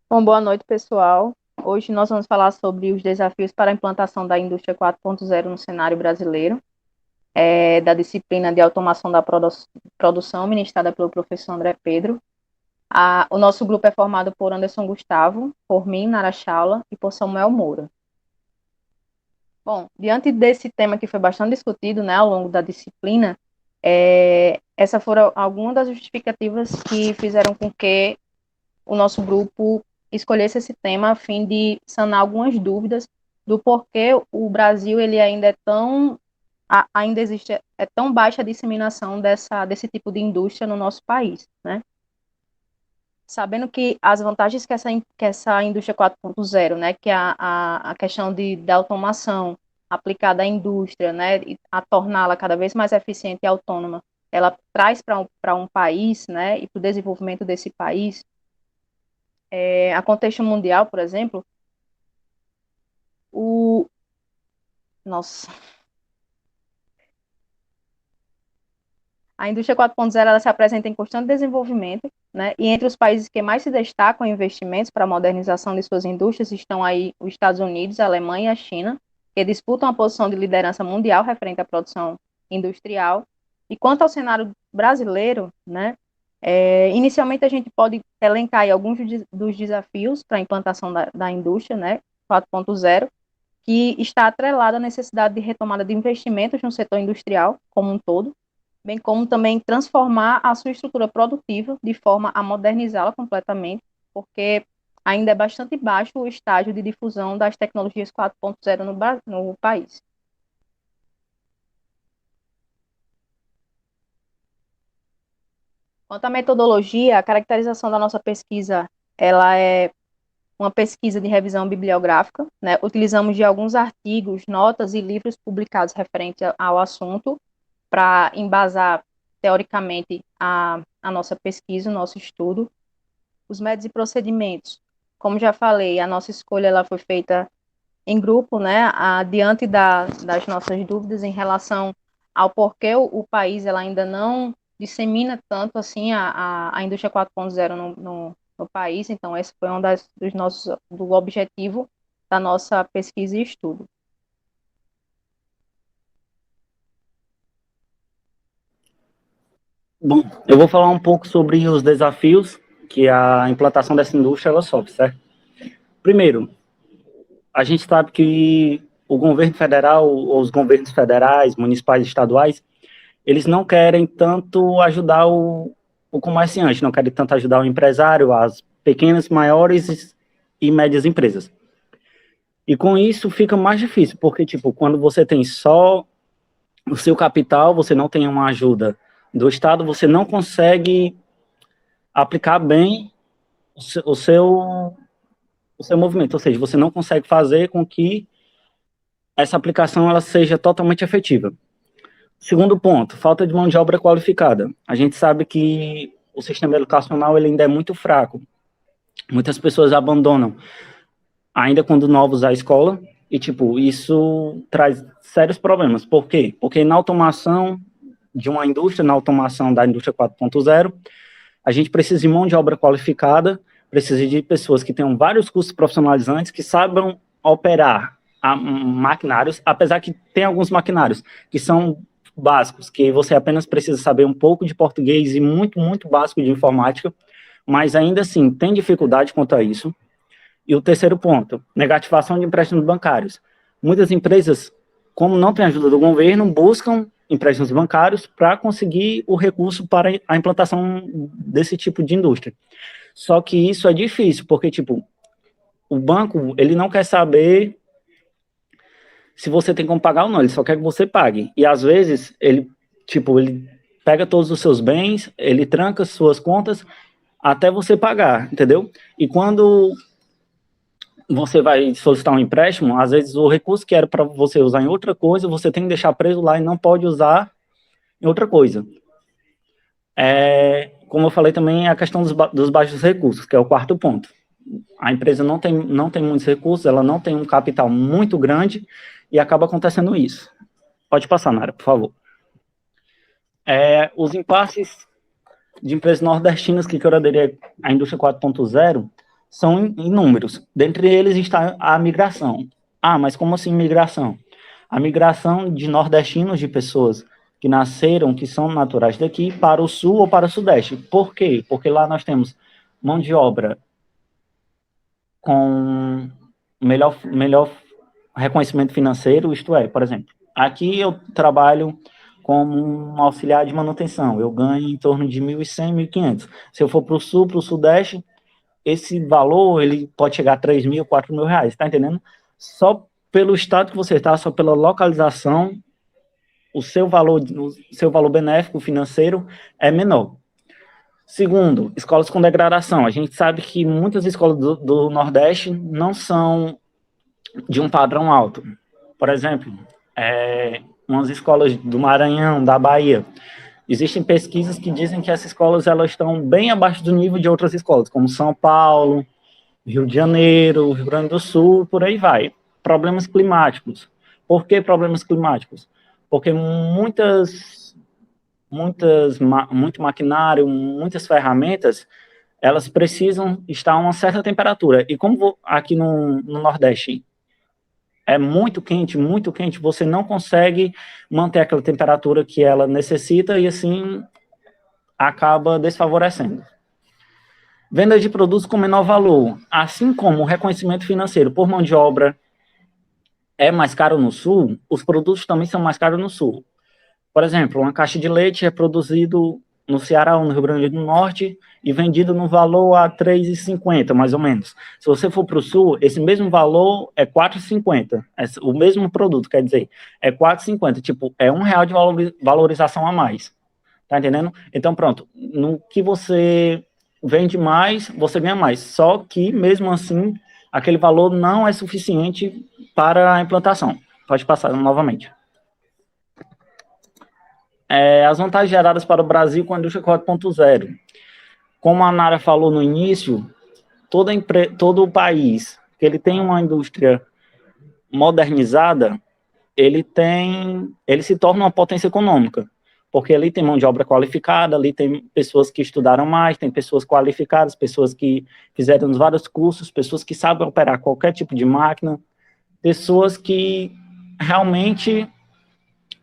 Bom, boa noite, pessoal. Hoje nós vamos falar sobre os desafios para a implantação da indústria 4.0 no cenário brasileiro, da disciplina de automação da produção, ministrada pelo professor André Pedro. O nosso grupo é formado por Anderson Gustavo, por mim, Nara Chaula, e por Samuel Moura. Bom, diante desse tema que foi bastante discutido, né, ao longo da disciplina, essas foram algumas das justificativas que fizeram com que o nosso grupo escolhesse esse tema a fim de sanar algumas dúvidas do porquê o Brasil ele ainda é tão ainda existe tão baixa a disseminação desse tipo de indústria no nosso país, né? Sabendo que as vantagens que essa indústria 4.0, né, que é a questão da automação aplicada à indústria, né, e a torná-la cada vez mais eficiente e autônoma, ela traz para um país, né, e para o desenvolvimento desse país, a contexto mundial, por exemplo, o nossa, a indústria 4.0 ela se apresenta em constante desenvolvimento, né? E entre os países que mais se destacam em investimentos para a modernização de suas indústrias estão aí os Estados Unidos, a Alemanha e a China, que disputam a posição de liderança mundial referente à produção industrial. E quanto ao cenário brasileiro, né? Inicialmente a gente pode elencar aí alguns dos desafios para a implantação da indústria, né? 4.0, que está atrelada à necessidade de retomada de investimentos no setor industrial como um todo, bem como também transformar a sua estrutura produtiva de forma a modernizá-la completamente, porque ainda é bastante baixo o estágio de difusão das tecnologias 4.0 no país. Quanto à metodologia, a caracterização da nossa pesquisa, ela é uma pesquisa de revisão bibliográfica, né? Utilizamos de alguns artigos, notas e livros publicados referentes ao assunto para embasar teoricamente a nossa pesquisa, o nosso estudo. Os métodos e procedimentos, como já falei, a nossa escolha ela foi feita em grupo, né? Diante das nossas dúvidas em relação ao porquê o país ela ainda não dissemina tanto assim a indústria 4.0 no país. Então, esse foi um do objetivo da nossa pesquisa e estudo. Bom, eu vou falar um pouco sobre os desafios que a implantação dessa indústria ela sofre, certo? Primeiro, a gente sabe que o governo federal, ou os governos federais, municipais e estaduais, eles não querem tanto ajudar o comerciante, não querem tanto ajudar o empresário, as pequenas, maiores e médias empresas. E com isso fica mais difícil, porque, tipo, quando você tem só o seu capital, você não tem uma ajuda do Estado, você não consegue aplicar bem o seu movimento, ou seja, você não consegue fazer com que essa aplicação ela seja totalmente efetiva. Segundo ponto, falta de mão de obra qualificada. A gente sabe que o sistema educacional ele ainda é muito fraco. Muitas pessoas abandonam, ainda quando novos, a escola, e, tipo, isso traz sérios problemas. Por quê? Porque na automação de uma indústria, na automação da indústria 4.0, a gente precisa de mão de obra qualificada, precisa de pessoas que tenham vários cursos profissionalizantes, que saibam operar maquinários, apesar que tem alguns maquinários que são básicos, que você apenas precisa saber um pouco de português e muito, muito básico de informática, mas ainda assim tem dificuldade quanto a isso. E o terceiro ponto, negativação de empréstimos bancários. Muitas empresas, como não tem ajuda do governo, buscam empréstimos bancários para conseguir o recurso para a implantação desse tipo de indústria. Só que isso é difícil, porque, tipo, o banco, ele não quer saber se você tem como pagar ou não, ele só quer que você pague. E, às vezes, ele pega todos os seus bens, ele tranca suas contas até você pagar, entendeu? E quando você vai solicitar um empréstimo, às vezes o recurso que era para você usar em outra coisa, você tem que deixar preso lá e não pode usar em outra coisa. Como eu falei também, a questão dos baixos recursos, que é o quarto ponto. A empresa não tem muitos recursos, ela não tem um capital muito grande e acaba acontecendo isso. Pode passar, Nara, por favor. Os impasses de empresas nordestinas que querem aderir à indústria 4.0 são inúmeros. Dentre eles está a migração. Ah, mas como assim migração? A migração de nordestinos, de pessoas que nasceram, que são naturais daqui, para o sul ou para o sudeste. Por quê? Porque lá nós temos mão de obra com melhor reconhecimento financeiro, isto é, por exemplo, aqui eu trabalho como um auxiliar de manutenção, eu ganho em torno de 1.100, 1.500. Se eu for para o sul, para o sudeste, esse valor ele pode chegar a 3.000, 4.000 reais, tá entendendo? Só pelo estado que você está, só pela localização, o seu valor benéfico financeiro é menor. Segundo, escolas com degradação. A gente sabe que muitas escolas do Nordeste não são de um padrão alto. Por exemplo, umas escolas do Maranhão, da Bahia, existem pesquisas que dizem que essas escolas elas estão bem abaixo do nível de outras escolas, como São Paulo, Rio de Janeiro, Rio Grande do Sul, por aí vai. Problemas climáticos. Por que problemas climáticos? Porque muito maquinário, muitas ferramentas, elas precisam estar a uma certa temperatura. E como aqui no Nordeste é muito quente, você não consegue manter aquela temperatura que ela necessita e assim acaba desfavorecendo. Venda de produtos com menor valor, assim como o reconhecimento financeiro por mão de obra é mais caro no Sul, os produtos também são mais caros no Sul. Por exemplo, uma caixa de leite é produzido no Ceará ou no Rio Grande do Norte e vendido no valor a R$ 3,50, mais ou menos. Se você for para o Sul, esse mesmo valor é R$ 4,50. O mesmo produto, quer dizer, é R$ 4,50. Tipo, é R$ 1 de valorização a mais. Tá entendendo? Então, pronto. No que você vende mais, você ganha mais. Só que, mesmo assim, aquele valor não é suficiente para a implantação. Pode passar novamente. As vantagens geradas para o Brasil com a indústria 4.0. Como a Nara falou no início, todo o país que ele tem uma indústria modernizada, ele se torna uma potência econômica, porque ali tem mão de obra qualificada, ali tem pessoas que estudaram mais, tem pessoas qualificadas, pessoas que fizeram vários cursos, pessoas que sabem operar qualquer tipo de máquina, pessoas que realmente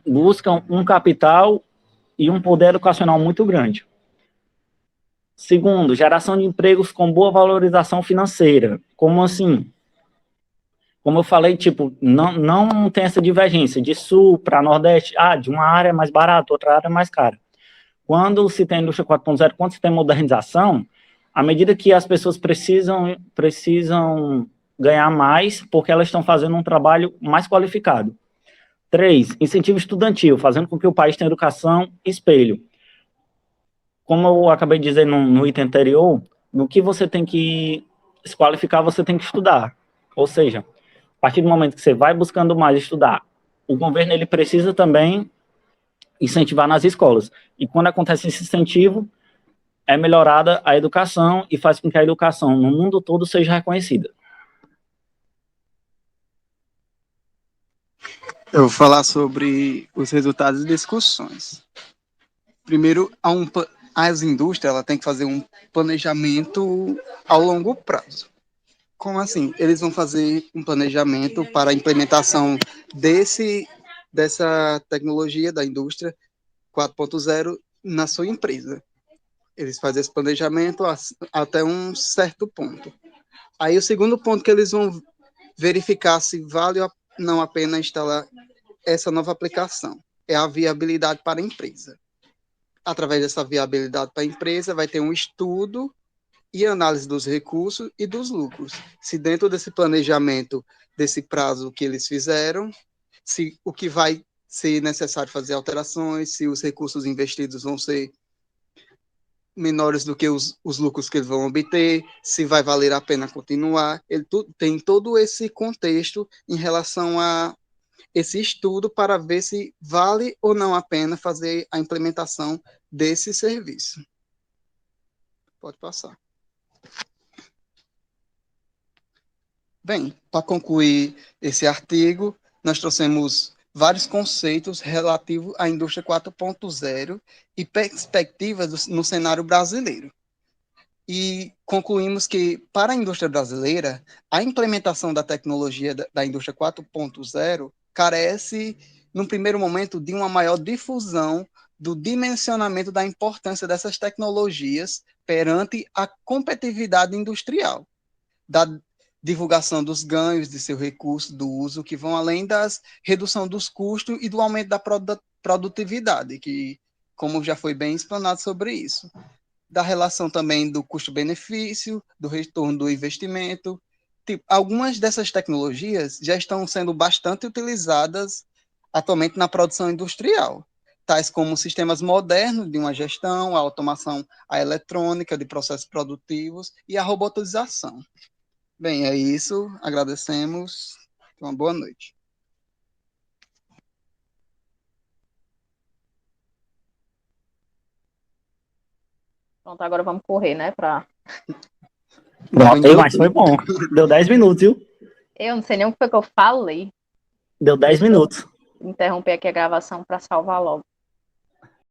buscam um capital e um poder educacional muito grande. Segundo, geração de empregos com boa valorização financeira. Como assim? Como eu falei, tipo, não tem essa divergência de sul para nordeste, de uma área é mais barata, outra área é mais cara. Quando se tem indústria 4.0, quando se tem modernização, à medida que as pessoas precisam ganhar mais, porque elas estão fazendo um trabalho mais qualificado. 3, incentivo estudantil, fazendo com que o país tenha educação espelho. Como eu acabei de dizer no item anterior, no que você tem que se qualificar, você tem que estudar. Ou seja, a partir do momento que você vai buscando mais estudar, o governo ele precisa também incentivar nas escolas. E quando acontece esse incentivo, é melhorada a educação e faz com que a educação no mundo todo seja reconhecida. Eu vou falar sobre os resultados e discussões. Primeiro, as indústrias ela tem que fazer um planejamento ao longo prazo. Como assim? Eles vão fazer um planejamento para a implementação dessa tecnologia da indústria 4.0 na sua empresa. Eles fazem esse planejamento até um certo ponto. Aí o segundo ponto que eles vão verificar se vale ou não a pena instalar essa nova aplicação é a viabilidade para a empresa. Através dessa viabilidade para a empresa, vai ter um estudo e análise dos recursos e dos lucros. Se dentro desse planejamento, desse prazo que eles fizeram, se o que vai ser necessário fazer alterações, se os recursos investidos vão ser menores do que os lucros que eles vão obter, se vai valer a pena continuar. Ele tem todo esse contexto em relação a esse estudo para ver se vale ou não a pena fazer a implementação desse serviço. Pode passar. Bem, para concluir esse artigo, nós trouxemos vários conceitos relativos à indústria 4.0 e perspectivas no cenário brasileiro. e concluímos que, para a indústria brasileira, a implementação da tecnologia da indústria 4.0 carece, num primeiro momento, de uma maior difusão do dimensionamento da importância dessas tecnologias perante a competitividade industrial, da divulgação dos ganhos de seu recurso, do uso, que vão além das redução dos custos e do aumento da produtividade, que, como já foi bem explanado sobre isso, da relação também do custo-benefício, do retorno do investimento. Tipo, algumas dessas tecnologias já estão sendo bastante utilizadas atualmente na produção industrial, tais como sistemas modernos de uma gestão, a automação, a eletrônica de processos produtivos e a robotização. Bem, é isso. Agradecemos. Uma boa noite. Pronto, agora vamos correr, né? Mas foi bom. Deu 10 minutos, viu? Eu não sei nem o que foi que eu falei. Deu 10 minutos. Vou interromper aqui a gravação para salvar logo.